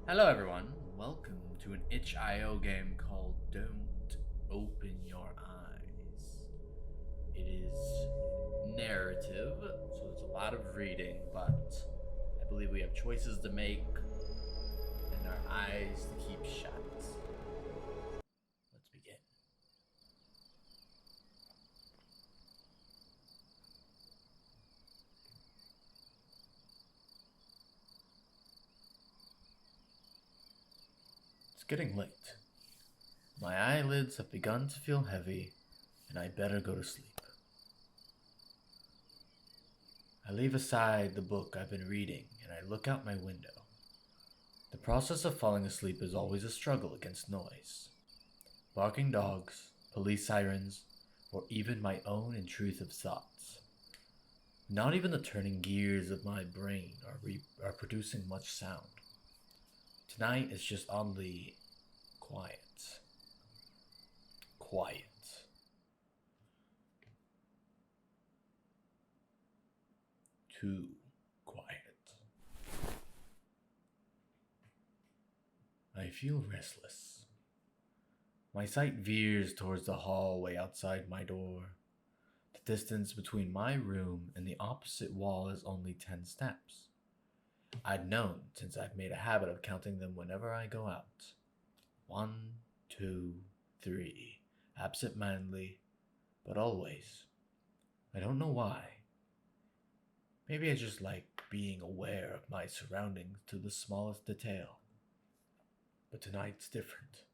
Hello everyone, welcome to an itch.io game called Don't Open Your Eyes. It is narrative, so it's a lot of reading, but I believe we have choices to make and our eyes to keep shut. Let's begin. It's getting late. My eyelids have begun to feel heavy, and I better go to sleep. I leave aside the book I've been reading and I look out my window. The process of falling asleep is always a struggle against noise. Barking dogs, police sirens, or even my own intrusive thoughts. Not even the turning gears of my brain are producing much sound. Tonight is just oddly quiet. Quiet. Too quiet. I feel restless. My sight veers towards the hallway outside my door. The distance between my room and the opposite wall is only 10 steps. I'd known since I've made a habit of counting them whenever I go out. 1, 2, 3, absent-mindedly, but always. I don't know why. Maybe I just like being aware of my surroundings to the smallest detail. But tonight's different.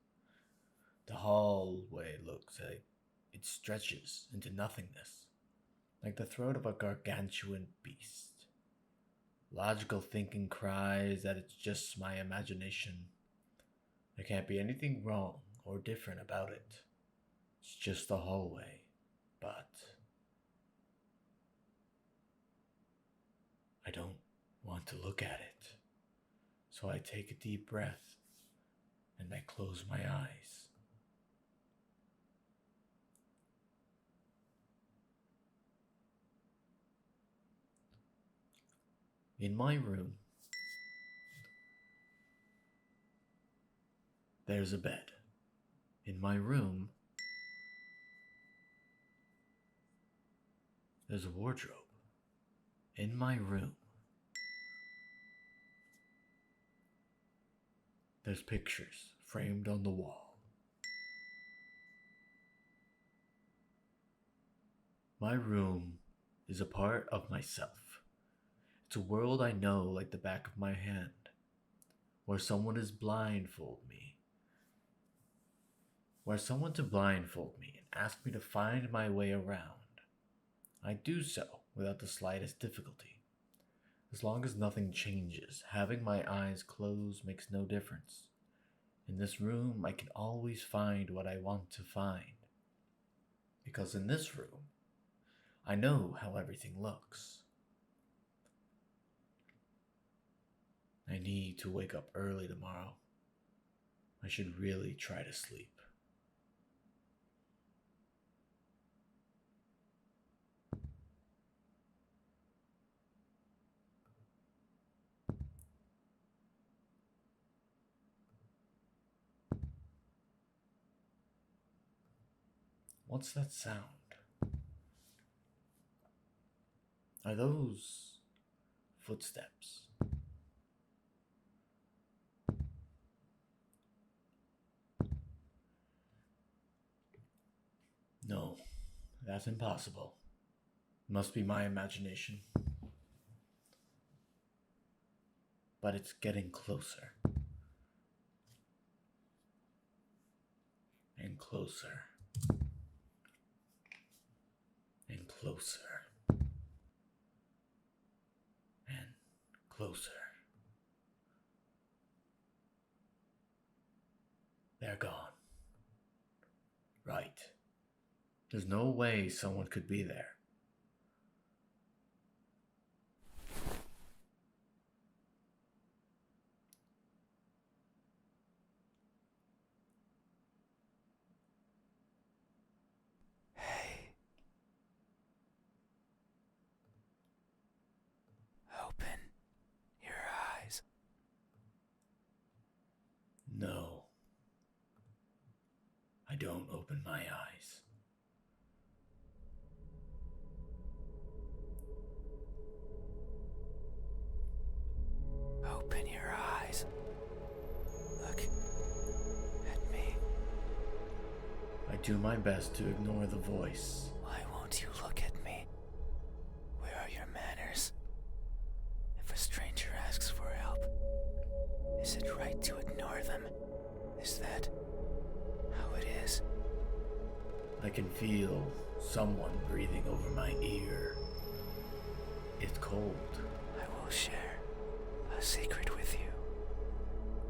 The hallway looks like it stretches into nothingness, like the throat of a gargantuan beast. Logical thinking cries that it's just my imagination. There can't be anything wrong or different about it. It's just a hallway, but I don't want to look at it. So I take a deep breath and I close my eyes. In my room, there's a bed. In my room, there's a wardrobe. In my room, there's pictures framed on the wall. My room is a part of myself. It's a world I know like the back of my hand, where someone to blindfold me and ask me to find my way around. I do so without the slightest difficulty. As long as nothing changes, having my eyes closed makes no difference. In this room, I can always find what I want to find. Because in this room, I know how everything looks. I need to wake up early tomorrow. I should really try to sleep. What's that sound? Are those footsteps? No, that's impossible. Must be my imagination. But it's getting closer. And closer. And closer. And closer. They're gone. Right. There's no way someone could be there. Hey. Open your eyes. don't open my eyes. Open your eyes. Look at me. I do my best to ignore the voice. Why won't you look at me? Where are your manners? If a stranger asks for help, is it right to ignore them? Is that how it is? I can feel someone breathing over my ear. It's cold. I will share a secret with you.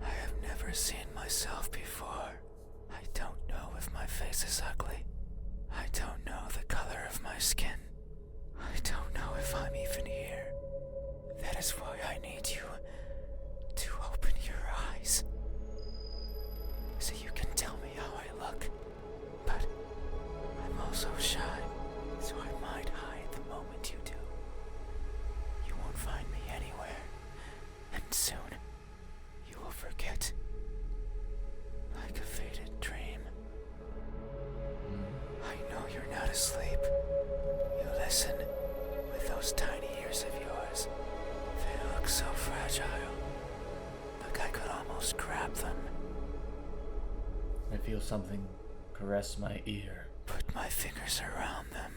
I have never seen myself before. I don't know if my face is ugly. I don't know the color of my skin. I don't know if I'm even here. That is why I need you to open your eyes, so you can tell me how I look. But I'm also shy, so I might hide the moment you do. You won't find me anywhere, and soon you will forget, like a faded dream. I know you're not asleep. You listen with those tiny ears of yours. They look so fragile. Like I could almost grab them. I feel something caress my ear. Put my fingers around them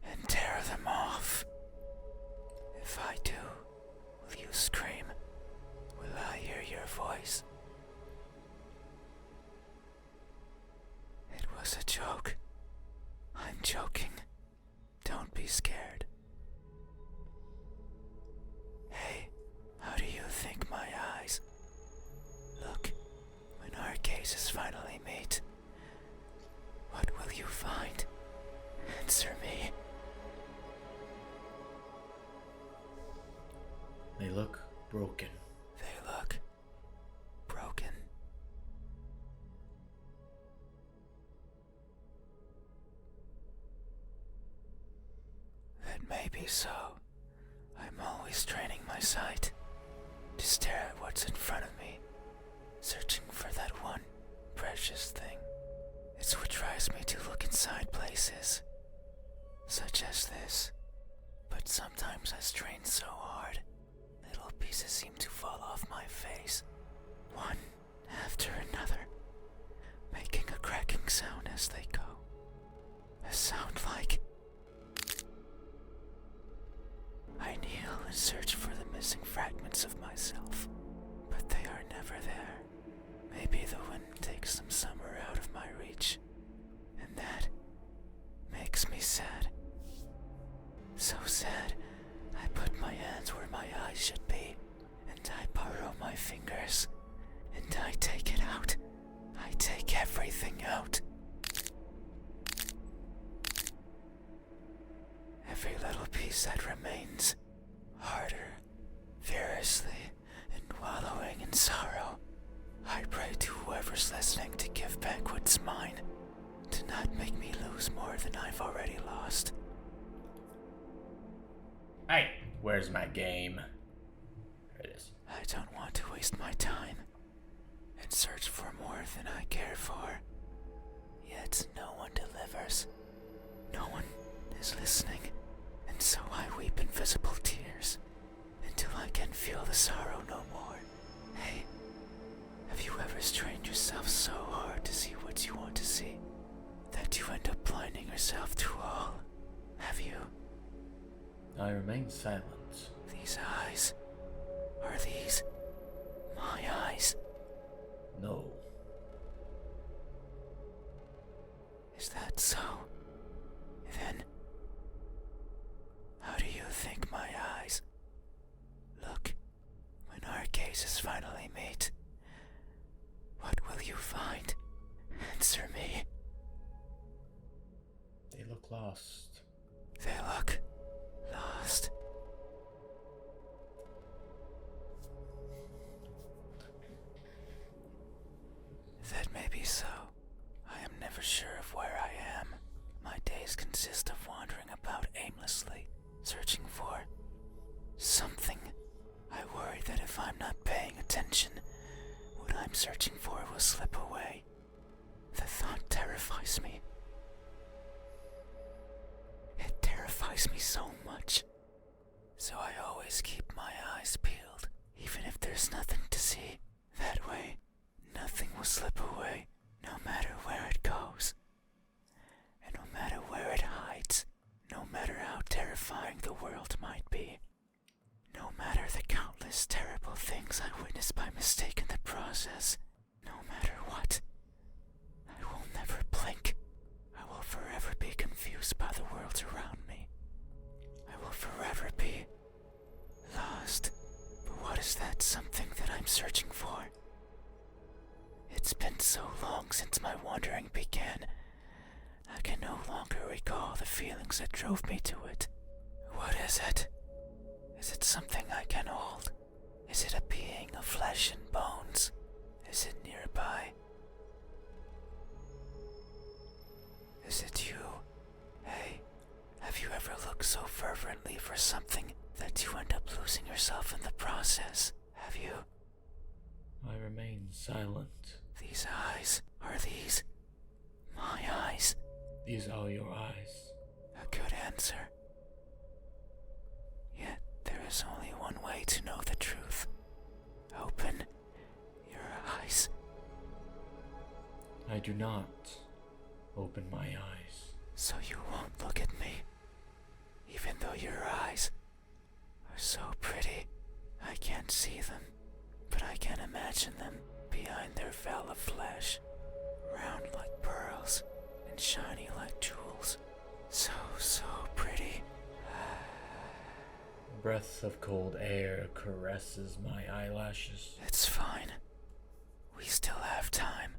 and tear them off. If I do, will you scream? Will I hear your voice? It was a joke. I'm joking. Don't be scared. Hey, how do you think my eyes look when our gazes finally meet? What will you find? Answer me. They look broken. They look broken. That may be so. I'm always training my sight to stare at what's in front of me, searching for that one precious thing. It's what drives me to look inside places, such as this. But sometimes I strain so hard, little pieces seem to fall off my face, one after another, making a cracking sound as they go. A sound like I kneel and search for the missing fragments of myself, but they are never there. Maybe the wind takes them somewhere out of my reach, and that makes me sad. So sad, I put my hands where my eyes should be, and I borrow my fingers, and I take it out. I take everything out. Every little piece that remains, harder, furiously, and wallowing in sorrow. I pray to whoever's listening to give back what's mine, to not make me lose more than I've already lost. Hey, where's my game? There it is. I don't want to waste my time and search for more than I care for. Yet no one delivers. No one is listening, and so I weep invisible tears until I can feel the sorrow no more. Hey, have you ever strained yourself so hard to see what you want to see that you end up blinding yourself to all? Have you? I remain silent. These eyes, are these my eyes? No. Is that so? Then, how do you think my eyes look when our gazes finally meet? What will you find? Answer me. They look lost. They look lost. That may be so. I am never sure of where I am. My days consist of wandering about aimlessly, searching for something. I worry that if I'm not paying attention, what I'm searching for will will slip away. The thought terrifies me. It terrifies me so much. So I always keep my eyes peeled, even if there's nothing to see. That way, nothing will slip away, no matter where it goes. And no matter where it hides, no matter how terrifying the world might be, no matter the countless terrible things I witnessed by mistake in the process, no matter what, I will never blink. I will forever be confused by the world around me. I will forever be lost. But what is that something that I'm searching for? It's been so long since my wandering began, I can no longer recall the feelings that drove me to it. What is it? Is it something I can hold? Is it a being of flesh and bones? Is it nearby? Is it you? Hey, have you ever looked so fervently for something that you end up losing yourself in the process? Have you? I remain silent. These eyes, are these my eyes? These are your eyes. A good answer. Yet there is only one way to know the truth. Open your eyes. I do not open my eyes. So you won't look at me, even though your eyes are so pretty. I can't see them, but I can imagine them behind their veil of flesh, round like pearls and shiny like jewels. So pretty. A breath of cold air caresses my eyelashes. It's fine. We still have time.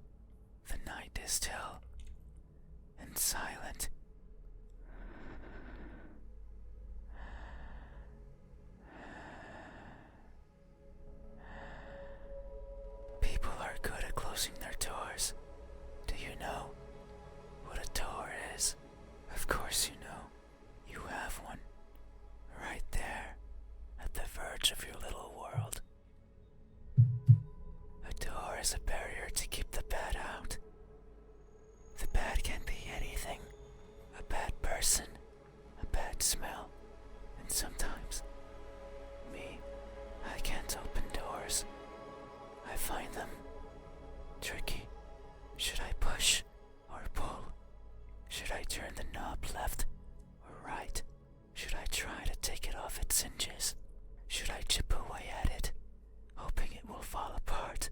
The night is still and silent. People are good at closing their doors. Do you know what a door is? Of course you know. You have one. Right there, at the verge of your little world. A door is a barrier to keep the bad out. The bad can be anything. A bad person, a bad smell, and sometimes, me, I can't open doors. I find them tricky. Should I push or pull? Should I turn the knob left or right? Should I try to take it off its hinges? Should I chip away at it, hoping it will fall apart?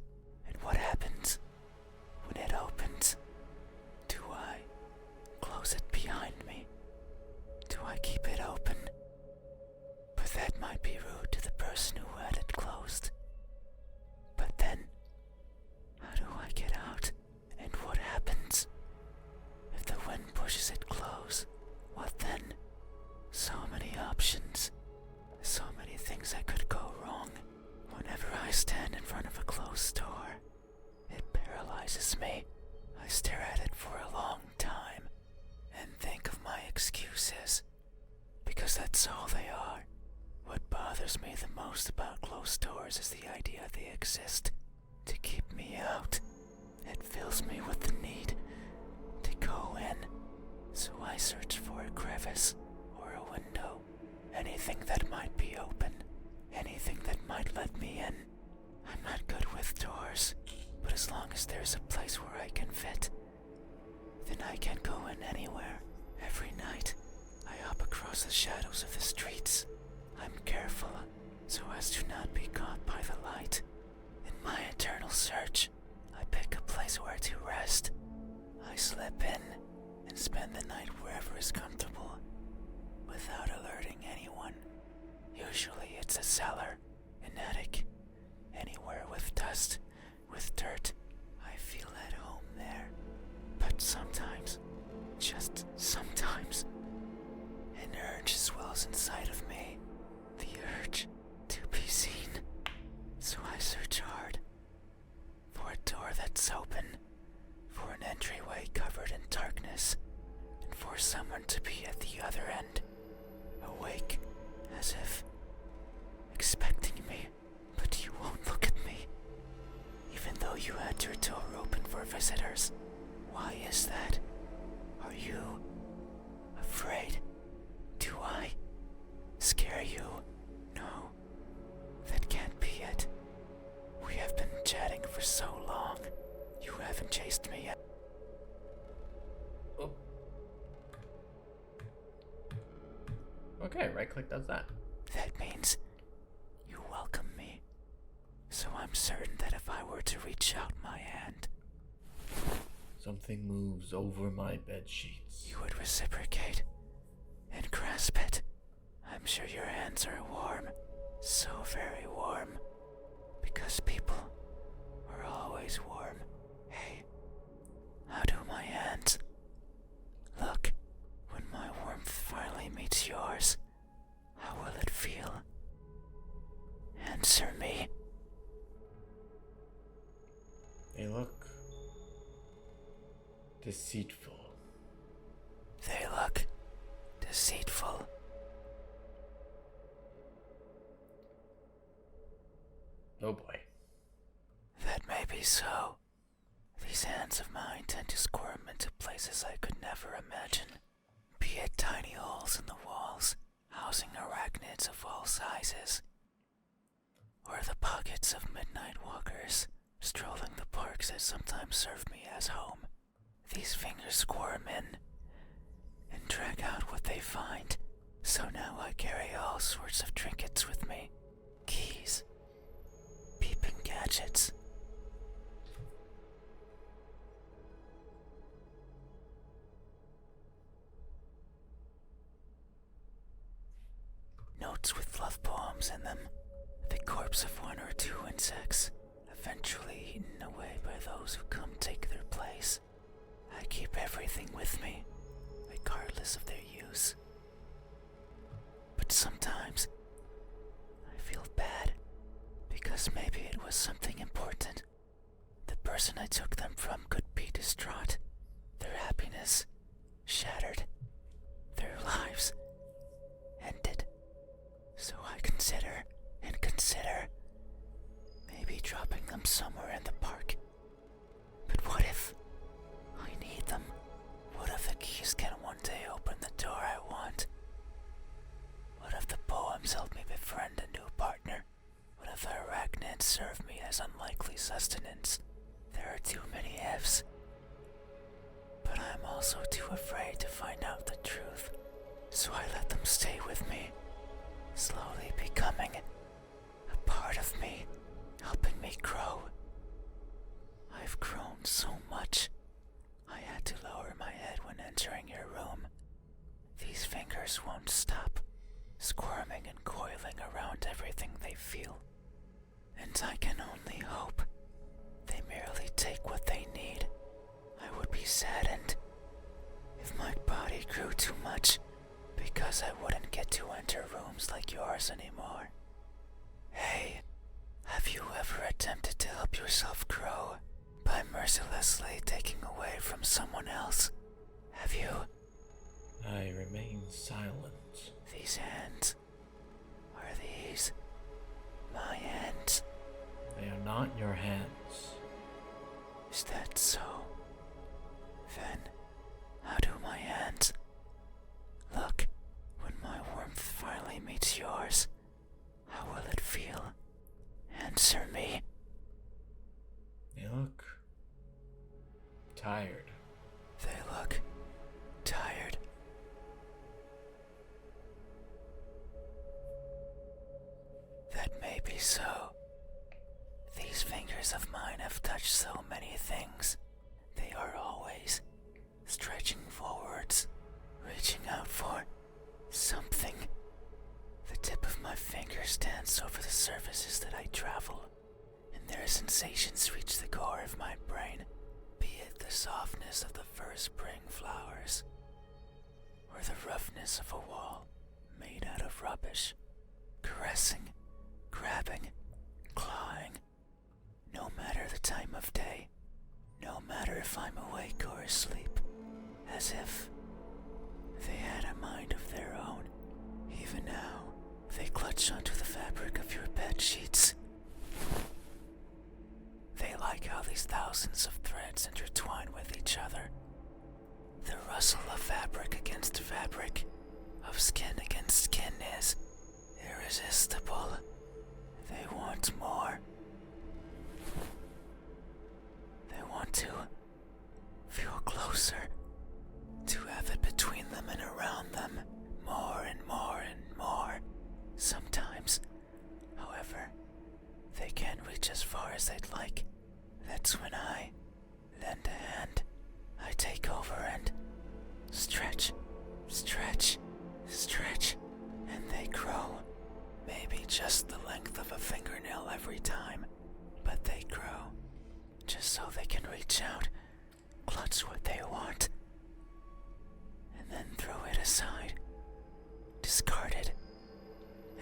And what happens when it opens? Do I close it behind me? Do I keep it open? But that might be rude to the person who had it closed. But then, how do I get out? And what happens if the wind pushes it close? What then? So many options. So many things that could go wrong. Whenever I stand in front of a closed door, it paralyzes me. I stare at it for a long time and think of my excuses, because that's all they are. What bothers me the most about closed doors is the idea they exist to keep me out. It fills me with the need to go in, so I search for a crevice or a window, anything that might be open, anything that might let me in. I'm not good with doors, but as long as there's a place where I can fit, then I can go in anywhere. Every night, I hop across the shadows of the streets. I'm careful so as to not be caught by the light. In my eternal search, I pick a place where to rest. I slip in and spend the night wherever is comfortable, without alerting anyone. Usually it's a cellar, an attic, anywhere with dust, with dirt. I feel at home there. But sometimes, just sometimes, an urge swells inside of me. The urge to be seen. So I search hard for a door that's open, for an entryway covered in darkness, and for someone to be at the other end, awake, as if expecting me. But you won't look at me, even though you had your door open. is that? Are you afraid? Do I scare you? No, that can't be it. We have been chatting for so long. You haven't chased me yet. Oh. Okay, right click does that. That means you welcome me. So I'm certain that if I were to reach out my hand, Something moves over my bed sheets. you would reciprocate and grasp it. I'm sure your hands are warm, so very warm, because people are always warm. Hey, how do my hands look when my warmth finally meets yours? How will it feel? Answer me. They look deceitful. They look deceitful. Oh boy. That may be so. These hands of mine tend to squirm into places I could never imagine. Be it tiny holes in the walls, housing arachnids of all sizes, or the pockets of midnight walkers strolling the parks that sometimes serve me as home. These fingers squirm in and drag out what they find. So now I carry all sorts of trinkets with me. Keys, peeping gadgets. Notes with love poems in them. The corpse of one or two insects, eventually eaten away by those who come take their place. I keep everything with me, regardless of their use. But sometimes, I feel bad, because maybe it was something important. The person I took them from could be distraught, their happiness shattered, their lives ended. So I consider maybe dropping them somewhere in the park. But what if I need them? What if the keys can one day open the door I want? What if the poems help me befriend a new partner? What if the arachnids serve me as unlikely sustenance? There are too many ifs. But I'm also too afraid to find out the truth. So I let them stay with me, slowly becoming a part of me, helping me grow. I've grown so much, I had to lower my head when entering your room. These fingers won't stop, squirming and coiling around everything they feel. And I can only hope they merely take what they need. I would be saddened if my body grew too much, because I wouldn't get to enter rooms like yours anymore. Hey, have you ever attempted to help yourself grow by mercilessly taking away from someone else? Have you? I remain silent. These hands, are these my hands? They are not your hands. Is that so? Then, how do my hands look when my warmth finally meets yours? How will it feel? Answer me. They look tired. They look tired. That may be so. These fingers of mine have touched so many things. They are always stretching forwards, reaching out for something. The tip of my fingers dance over the surfaces that I travel, and their sensations reach the core of my brain, be it the softness of the first spring flowers, or the roughness of a wall made out of rubbish. Caressing, grabbing, clawing, no matter the time of day, no matter if I'm awake or asleep, as if they had a mind of their own. Even now, they clutch onto the fabric of your bed sheets. They like how these thousands of threads intertwine with each other, of skin against skin is irresistible. They want more. They want to feel closer, to have it between them and around them, more and more and more. Sometimes, however, they can't reach as far as they'd like. That's when I lend a hand. I take over and stretch, stretch, stretch, and they grow. Maybe just the length of a fingernail every time, but they grow, just so they can reach out, clutch what they want, and then throw it aside, discarded,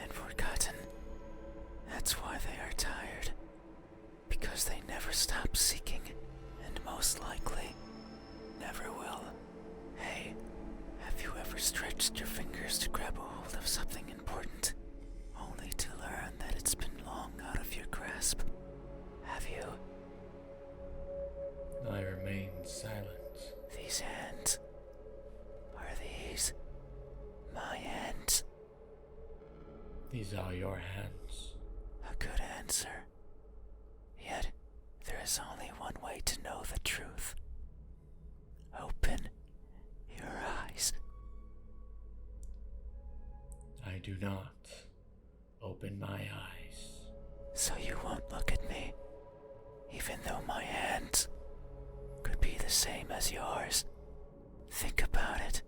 and forgotten. That's why they are tired, because they never stop seeking, and most likely never will. Hey, have you ever stretched your fingers to grab a hold of something important, only to learn that it's been long out of your grasp? Have you? I remain silent. These hands, are these my hands? These are your hands. A good answer. Yet, there is only one way to know the truth. Open your eyes. I do not open my eyes. So you won't look at me, even though my hands could be the same as yours. Think about it.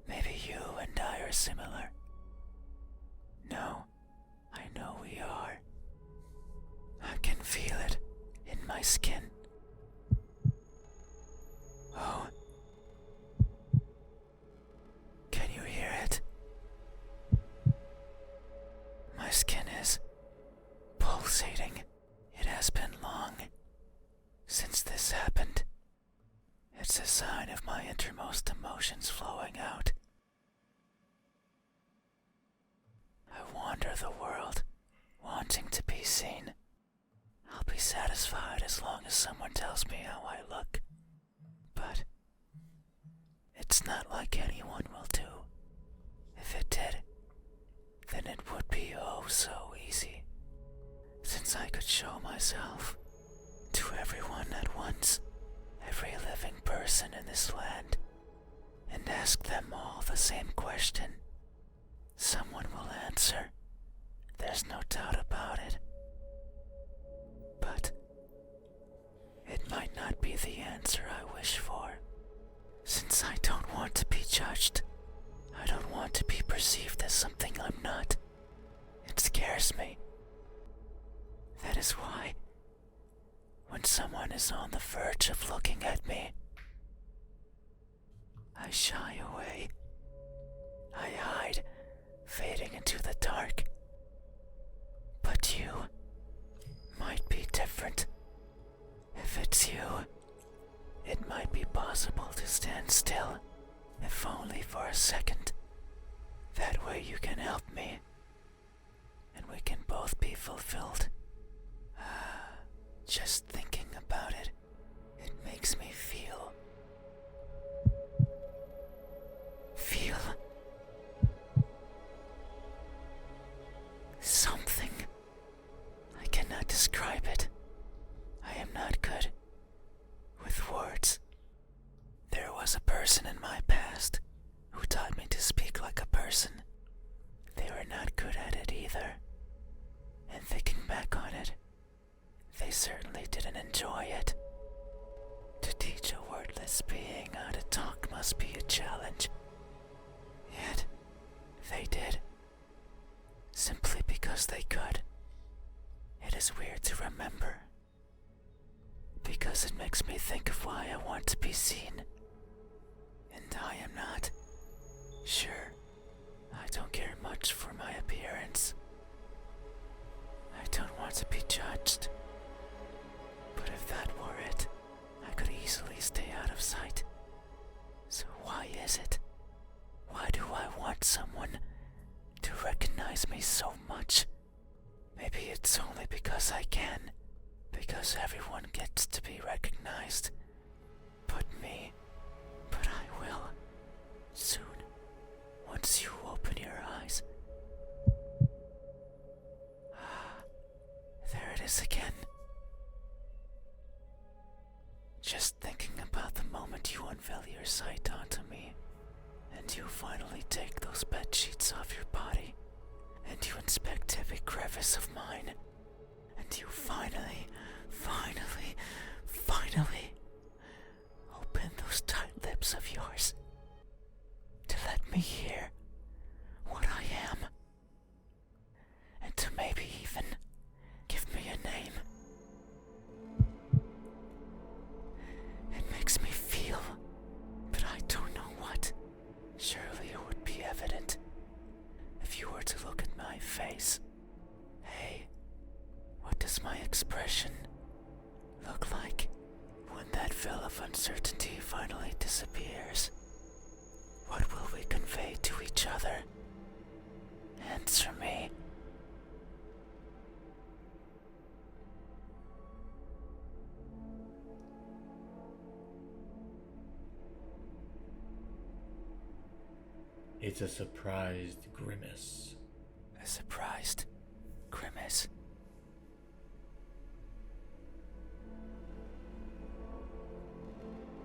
Maybe you and I are similar. No, I know we are. I can feel it in my skin. Oh. Can you hear it? My skin is pulsating. It has been long since this happened. It's a sign of my innermost emotions flowing out. I wander the world, wanting to be seen. I'll be satisfied as long as someone tells me how I look. But it's not like anyone will do. If it did, then it would be oh so easy. Since I could show myself to everyone at once, every living person in this land, and ask them all the same question. Someone will answer. There's no doubt about it. But it might not be the answer I wish for. Since I don't want to be judged, I don't want to be perceived as something I'm not. It scares me. That is why, when someone is on the verge of looking at me, I shy away. I hide, fading into the dark. But you might be different. If it's you, it might be possible to stand still, if only for a second. That way you can help me, and we can both be fulfilled. Just thinking about it, it makes me feel something. I cannot describe it. I am not good with words. There was a person in my past who taught me to speak like a person. They were not good at it either. And thinking back on it, they certainly didn't enjoy it. To teach a wordless being how to talk must be a challenge. Yet, they did. Simply because they could. It is weird to remember. Because it makes me think of why I want to be seen. And I am not. Sure, I don't care much for my appearance. I don't want to be judged. But if that were it, I could easily stay out of sight. So why is it? Why do I want someone to recognize me so much? Maybe it's only because I can. Because everyone gets to be recognized. But me. But I will. Soon. One once you open your eyes. There it is again. Just thinking about the moment you unveil your sight onto me, and you finally take those bed sheets off your body, and you inspect every crevice of mine, and you finally open those tight lips of yours to let me hear what I am, and to maybe even give me a name. It makes me feel, but I don't know what. Surely it would be evident if you were to look at my face. Hey, what does my expression look like when that veil of uncertainty finally disappears? What will we convey to each other? Answer me. It's a surprised grimace. A surprised grimace.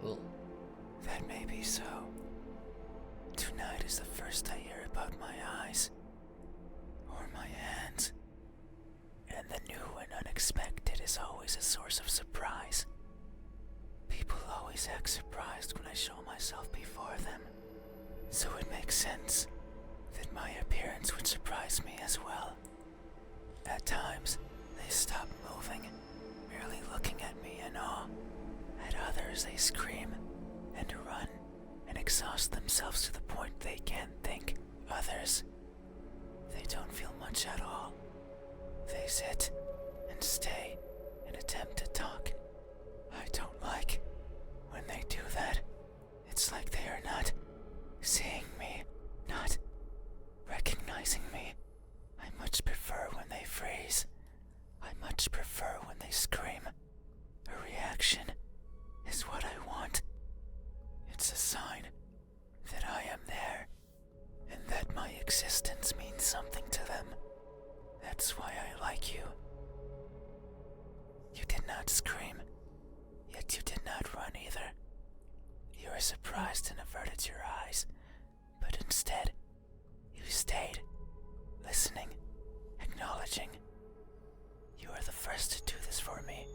Ugh. That may be so. Tonight is the first I hear about my eyes, or my hands, and the new and unexpected is always a source of surprise. People always act surprised when I show myself before them, so it makes sense that my appearance would surprise me as well. At times, they stop moving, merely looking at me in awe. At others, they scream and run and exhaust themselves to the point they can't think. Others, they don't feel much at all. They sit and stay and attempt to talk. I don't like when they do that. It's like they are not seeing me, not recognizing me. I much prefer when they freeze. I much prefer when they scream. A reaction is what I want. It's a sign that I am there, and that my existence means something to them. That's why I like you. You did not scream, yet you did not run either. You were surprised and averted your eyes, but instead, you stayed, listening, acknowledging. You are the first to do this for me.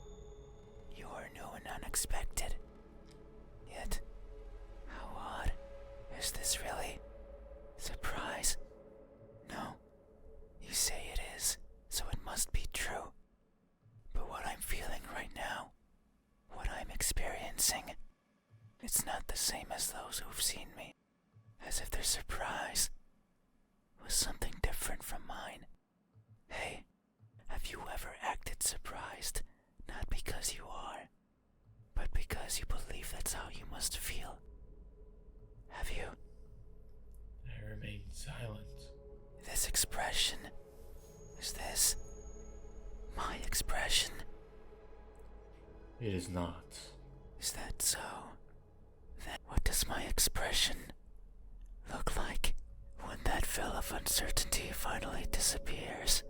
You are new and unexpected. Yet, how odd. Is this really surprise? No. You say it is, so it must be true. But what I'm feeling right now, what I'm experiencing, it's not the same as those who've seen me. As if their surprise was something different from mine. Hey, have you ever acted surprised? Not because you are, but because you believe that's how you must feel. Have you? I remained silent. This expression, is this my expression? It is not. Is that so? Then what does my expression look like when that veil of uncertainty finally disappears?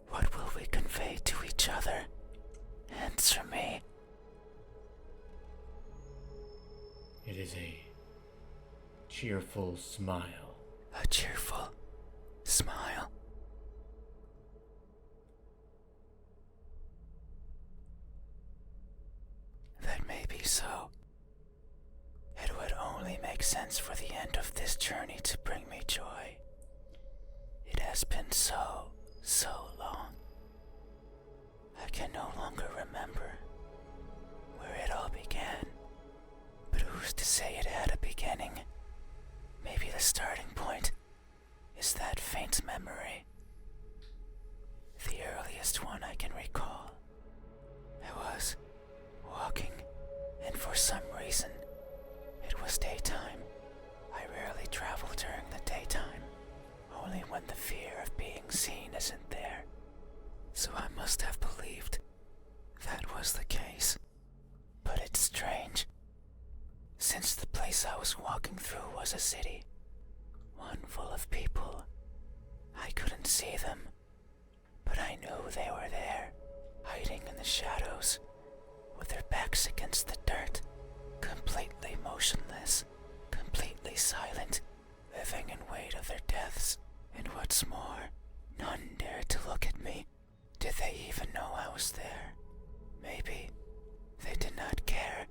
What will we convey to each other? Answer me. It is a cheerful smile. A cheerful smile. That may be so. It would only make sense for the end of this journey to bring me joy. It has been so long. I can no longer remember where it all began. But who's to say it had a beginning? Maybe the starting point is that faint memory. The earliest one I can recall. I was walking, and for some reason, it was daytime. I rarely travel during the daytime, only when the fear of being seen isn't there. So I must have believed that was the case. But it's strange. Since the place I was walking through was a city, One full of people. I couldn't see them, but I knew they were there, hiding in the shadows, with their backs against the dirt, completely motionless, completely silent, living in wait of their deaths. And what's more, none dared to look at me. Did they even know I was there? Maybe they did not care.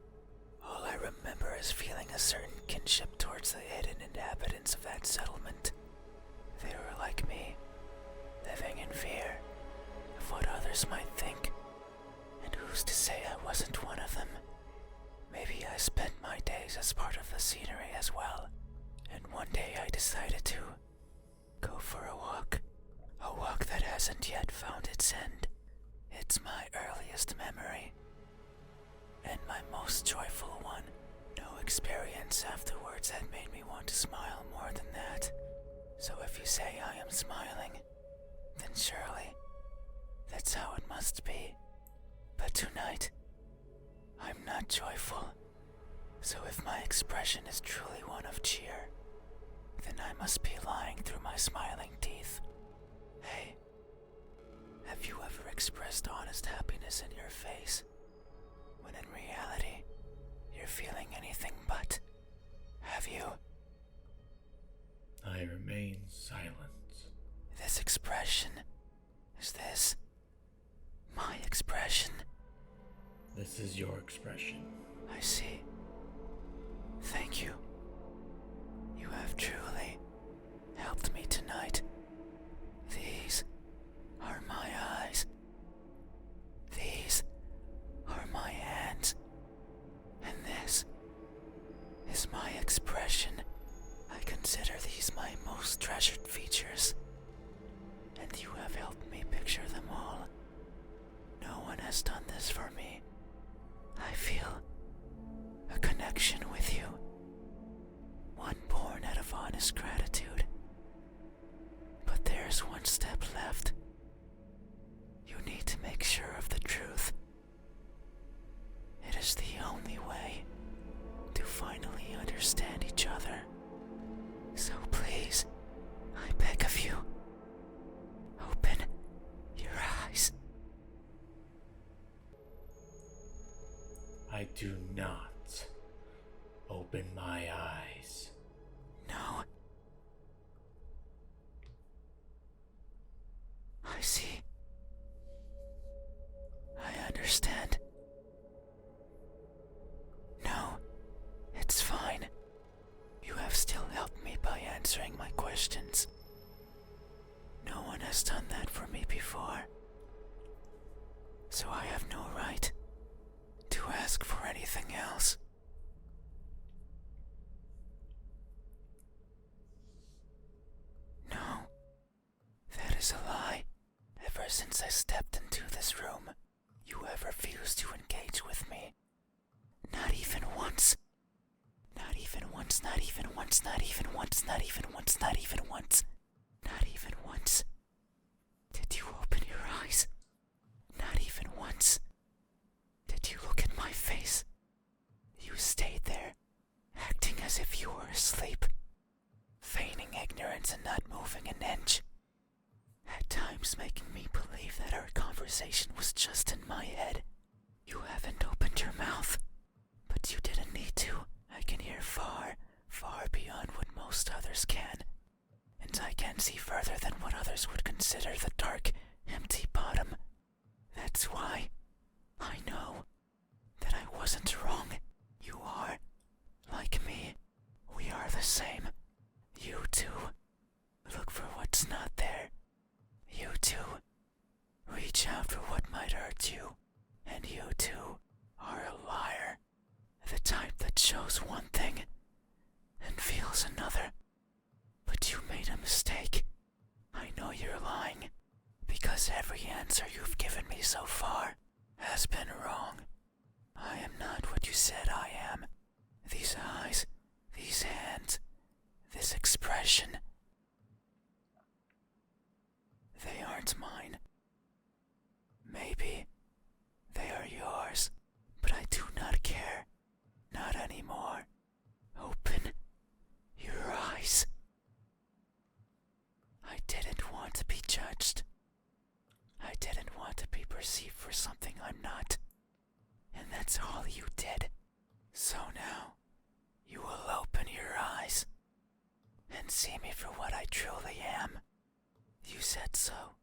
All I remember is feeling a certain kinship towards the hidden inhabitants of that settlement. They were like me, living in fear of what others might think. And who's to say I wasn't one of them? Maybe I spent my days as part of the scenery as well. And one day I decided to go for a walk that hasn't yet found its end. It's my earliest memory, and my most joyful one. No experience afterwards had made me want to smile more than that. So if you say I am smiling, then surely that's how it must be. But tonight, I'm not joyful. So if my expression is truly one of cheer, then I must be lying through my smiling teeth. Hey, have you ever expressed honest happiness in your face, when in reality, you're feeling anything but? Have you? I remain silent. This expression, is this my expression? This is your expression. I see. Thank you. You have truly helped me tonight. These are my eyes. These are my hands. And this is my expression. I consider these my most treasured features. And you have helped me picture them all. No one has done this for me. I feel a connection with you. One born out of honest gratitude. But there's one step left. You need to make sure of the truth. It is the only way to finally understand each other. So please, I beg of you, open your eyes. I do not open my eyes. No. I see. I understand. No, it's fine. You have still helped me by answering my questions. No one has done that for me before. So I have no right to ask for anything else. No, that is a lie. Ever since I stepped into this room, you have refused to engage with me. Not even once. Not even once, not even once, not even once, not even once, not even once. Not even once. Did you open your eyes? Not even once. Did you look at my face? You stayed there, acting as if you were asleep, feigning ignorance and not moving an inch. At times making me believe that our conversation was just in my head. You haven't opened your mouth, but you didn't need to. I can hear far, far beyond what most others can. And I can see further than what others would consider the dark, empty bottom. That's why I know that I wasn't wrong. You are, like me. We are the same. You too. Look for what's not there. You too. Reach out for what might hurt you. And you too are a liar. The type that shows one thing and feels another. But you made a mistake. I know you're lying, because every answer you've given me so far has been wrong. I am not what you said I am. These eyes, these hands, this expression, they aren't mine. Maybe they are yours, but I do not care. Not anymore. Open your eyes. receive for something I'm not. And that's all you did. So now, you will open your eyes and see me for what I truly am. You said so,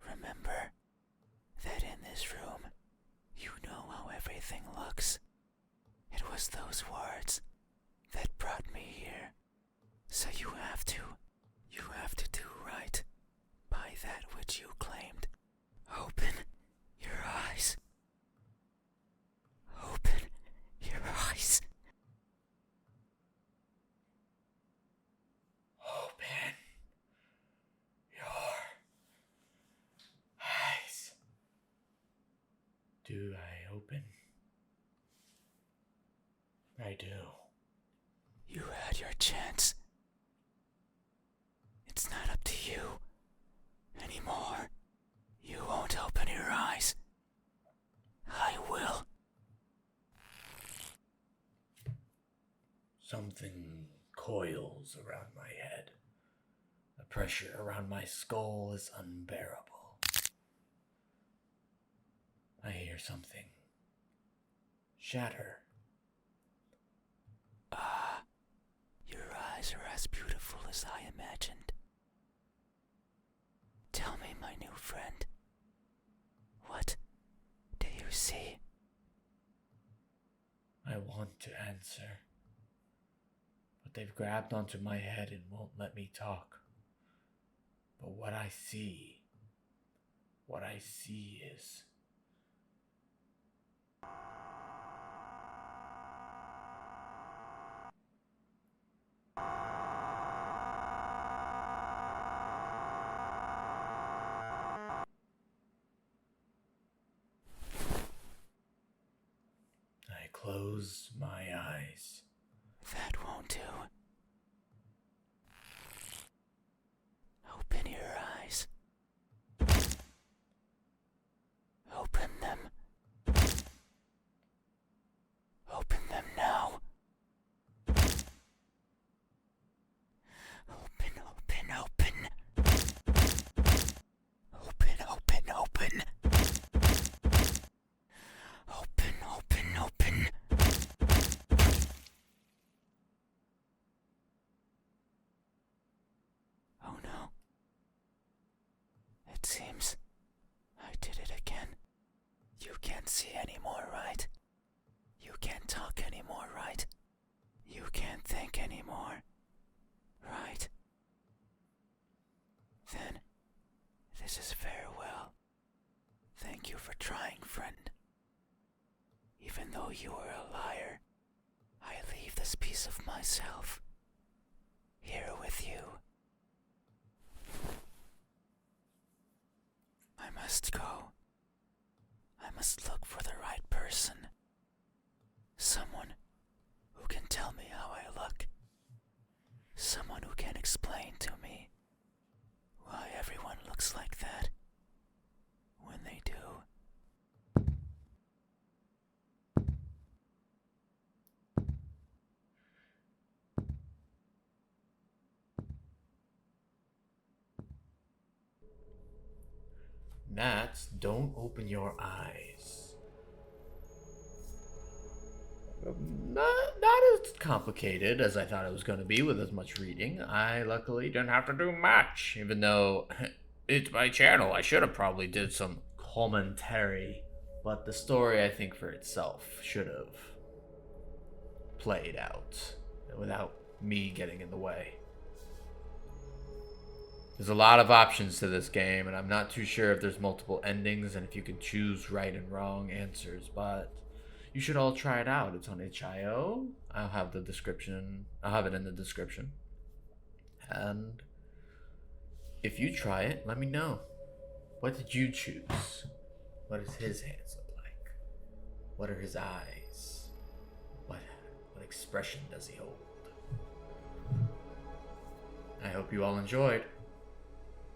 remember? That in this room, you know how everything looks. It was those words that brought me here. So you have to do right by that which you claimed. Open your eyes. Open your eyes. Open your eyes. Do I open? I do. You had your chance. It's not up to you anymore. You won't open your eyes. I will. Something coils around my head. The pressure around my skull is unbearable. I hear something shatter. Your eyes are as beautiful as I imagined. Tell me, my new friend, what do you see? I want to answer, but they've grabbed onto my head and won't let me talk. But what I see is I close my eyes. That won't do. Open your eyes. Open them. Open them now. Open, open, open. Open, open, open. Open, open, open. Oh no. It seems I did it again. You can't see anymore, right? You can't talk anymore, right? You can't think anymore, right? Then, this is farewell. Thank you for trying, friend. Even though you are a liar, I leave this piece of myself here with you. I must go. I must look for the right person. Someone who can tell me how I look. Someone who can explain to me why everyone looks like that when they do. Gnats, don't open your eyes. Not as complicated as I thought it was going to be with as much reading. I luckily didn't have to do much, even though it's my channel. I should have probably did some commentary, but the story, I think, for itself should have played out without me getting in the way. There's a lot of options to this game, and I'm not too sure if there's multiple endings and if you can choose right and wrong answers, but you should all try it out. It's on itch.io. I'll have it in the description. And if you try it, let me know. What did you choose? What does his hands look like? What are his eyes? What expression does he hold? I hope you all enjoyed.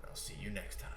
I'll see you next time.